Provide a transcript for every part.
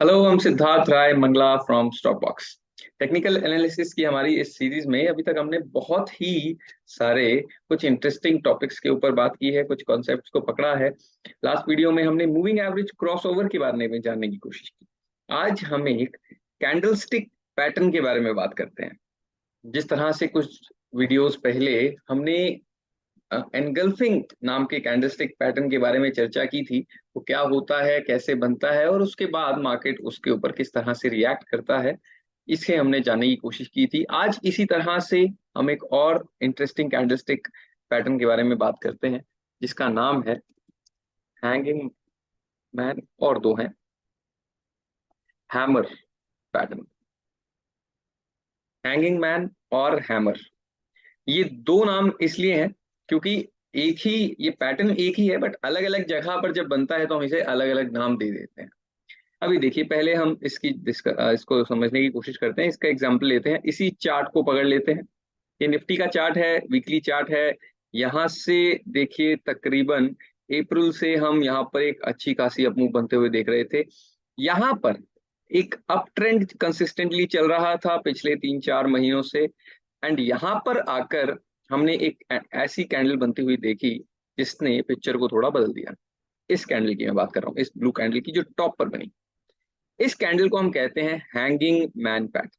Hello, हम Siddharth Rai Mangla from Stock Box. Technical analysis की हमारी इस सीरीज में अभी तक हमने बहुत ही सारे कुछ इंटरेस्टिंग टॉपिक्स के ऊपर बात की है, कुछ कॉन्सेप्ट्स को पकड़ा है। लास्ट वीडियो में हमने मूविंग एवरेज क्रॉसओवर के बारे में जानने की कोशिश की। आज हम एक कैंडलस्टिक पैटर्न के बारे में बात करते हैं। जिस तरह से कुछ वीडियोस पहले हमने एनगल्फिंग नाम के कैंडलस्टिक पैटर्न के बारे में चर्चा की थी, वो क्या होता है, कैसे बनता है और उसके बाद मार्केट उसके ऊपर किस तरह से रिएक्ट करता है, इसे हमने जानने की कोशिश की थी। आज इसी तरह से हम एक और इंटरेस्टिंग कैंडलस्टिक पैटर्न के बारे में बात करते हैं, जिसका नाम है हैंगिंग मैन, और दो हैं हैमर पैटर्न। हैंगिंग मैन और हैमर, ये दो नाम इसलिए हैं क्योंकि एक ही ये पैटर्न एक ही है, बट अलग अलग जगह पर जब बनता है तो हम इसे अलग अलग नाम दे देते हैं। अभी देखिए, पहले हम इसको समझने की कोशिश करते हैं। इसका एग्जांपल लेते हैं, इसी चार्ट को पकड़ लेते हैं। ये निफ्टी का चार्ट है, वीकली चार्ट है। यहाँ से देखिए, तकरीबन अप्रैल से हम यहाँ पर एक अच्छी खासी अप मूव बनते हुए देख रहे थे। यहाँ पर एक अप ट्रेंड कंसिस्टेंटली चल रहा था पिछले 3-4 महीनों से। एंड यहाँ पर आकर हमने एक ऐसी कैंडल बनती हुई देखी जिसने पिक्चर को थोड़ा बदल दिया। इस कैंडल की मैं बात कर रहा हूँ, इस ब्लू कैंडल की जो टॉप पर बनी। इस कैंडल को हम कहते हैं हैंगिंग मैन पैटर्न।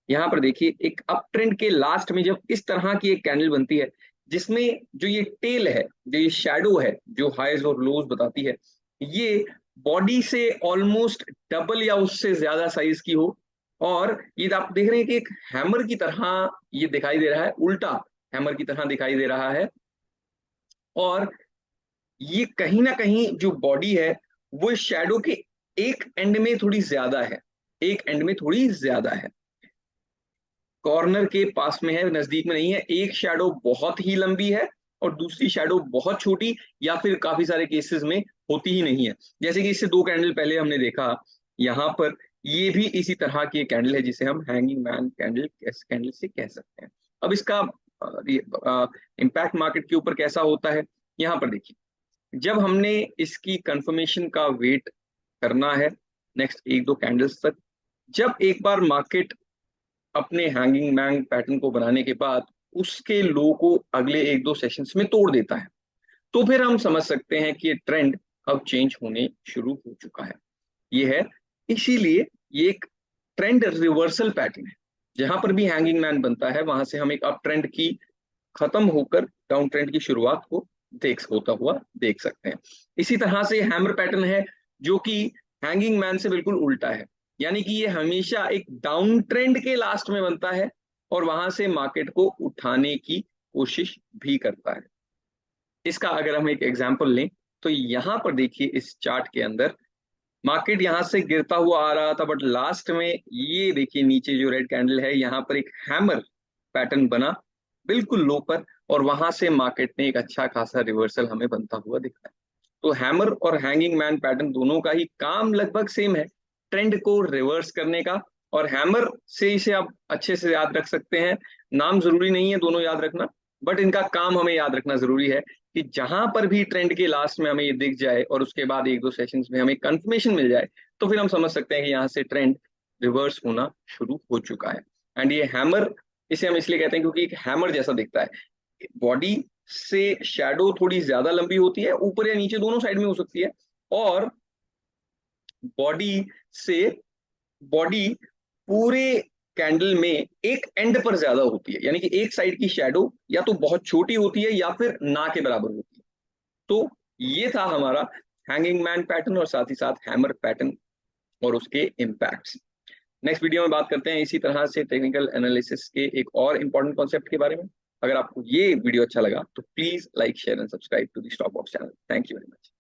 यहाँ पर देखिए, एक अप ट्रेंड के लास्ट में जब इस तरह की एक कैंडल बनती है, जिसमें जो ये टेल है, जो ये शैडो है, जो हाईज और लोज बताती है, ये बॉडी से ऑलमोस्ट डबल या उससे ज्यादा साइज की हो। और ये आप देख रहे हैं कि एक हैमर की तरह ये दिखाई दे रहा है, उल्टा हैमर की तरह दिखाई दे रहा है। और ये कहीं ना कहीं जो बॉडी है, वो शैडो के एक एंड में थोड़ी ज्यादा है, एक एंड में थोड़ी ज्यादा है, कॉर्नर के पास में है, नजदीक में नहीं है। एक शैडो बहुत ही लंबी है और दूसरी शैडो बहुत छोटी, या फिर काफी सारे केसेस में होती ही नहीं है। जैसे कि इससे दो कैंडल पहले हमने देखा, यहाँ पर ये भी इसी तरह की एक कैंडल है जिसे हम हैंगिंग मैन कैंडल कैंडल से कह सकते हैं। अब इसका इम्पैक्ट मार्केट के ऊपर कैसा होता है, यहाँ पर देखिए। जब हमने इसकी कंफर्मेशन का वेट करना है नेक्स्ट एक दो कैंडल्स तक, जब एक बार मार्केट अपने हैंगिंग मैन पैटर्न को बनाने के बाद उसके लो को अगले एक दो सेशंस में तोड़ देता है, तो फिर हम समझ सकते हैं कि ये ट्रेंड अब चेंज होने शुरू हो चुका है। ये है, इसीलिए ये एक ट्रेंड रिवर्सल पैटर्न है। जहां पर भी हैंगिंग मैन बनता है, वहां से हम एक अप ट्रेंड की खत्म होकर डाउन ट्रेंड की शुरुआत को होता हुआ देख सकते हैं। इसी तरह से हैमर पैटर्न है, जो कि हैंगिंग मैन से बिल्कुल उल्टा है। यानी कि ये हमेशा एक डाउन ट्रेंड के लास्ट में बनता है और वहां से मार्केट को उठाने की कोशिश भी करता है। इसका अगर हम एक एग्जांपल लें, तो यहां पर देखिए, इस चार्ट के अंदर मार्केट यहां से गिरता हुआ आ रहा था, बट लास्ट में ये देखिए, नीचे जो रेड कैंडल है, यहाँ पर एक हैमर पैटर्न बना बिल्कुल लो पर, और वहां से मार्केट ने एक अच्छा खासा रिवर्सल हमें बनता हुआ दिखा है। तो हैमर और हैंगिंग मैन पैटर्न दोनों का ही काम लगभग सेम है, ट्रेंड को रिवर्स करने का। और हैमर से इसे आप अच्छे से याद रख सकते हैं। नाम जरूरी नहीं है दोनों याद रखना, बट इनका काम हमें याद रखना जरूरी है कि जहां पर भी ट्रेंड के लास्ट में हमें ये दिख जाए और उसके बाद एक दो सेशंस में हमें कंफर्मेशन मिल जाए, तो फिर हम समझ सकते हैं कि यहाँ से ट्रेंड रिवर्स होना शुरू हो चुका है। एंड ये हैमर, इसे हम इसलिए कहते हैं क्योंकि एक हैमर जैसा दिखता है। बॉडी से शैडो थोड़ी ज्यादा लंबी होती है, ऊपर या नीचे दोनों साइड में हो सकती है। और बॉडी से बॉडी पूरे कैंडल में एक एंड पर ज्यादा होती है, यानी कि एक साइड की शैडो या तो बहुत छोटी होती है या फिर ना के बराबर होती है। तो ये था हमारा हैंगिंग मैन पैटर्न और साथ ही साथ हैमर पैटर्न और उसके इम्पैक्ट्स। नेक्स्ट वीडियो में बात करते हैं इसी तरह से टेक्निकल एनालिसिस के एक और इंपॉर्टेंट कॉन्सेप्ट के बारे में। अगर आपको ये वीडियो अच्छा लगा तो please like share and subscribe to the stock box channel. Thank you very much.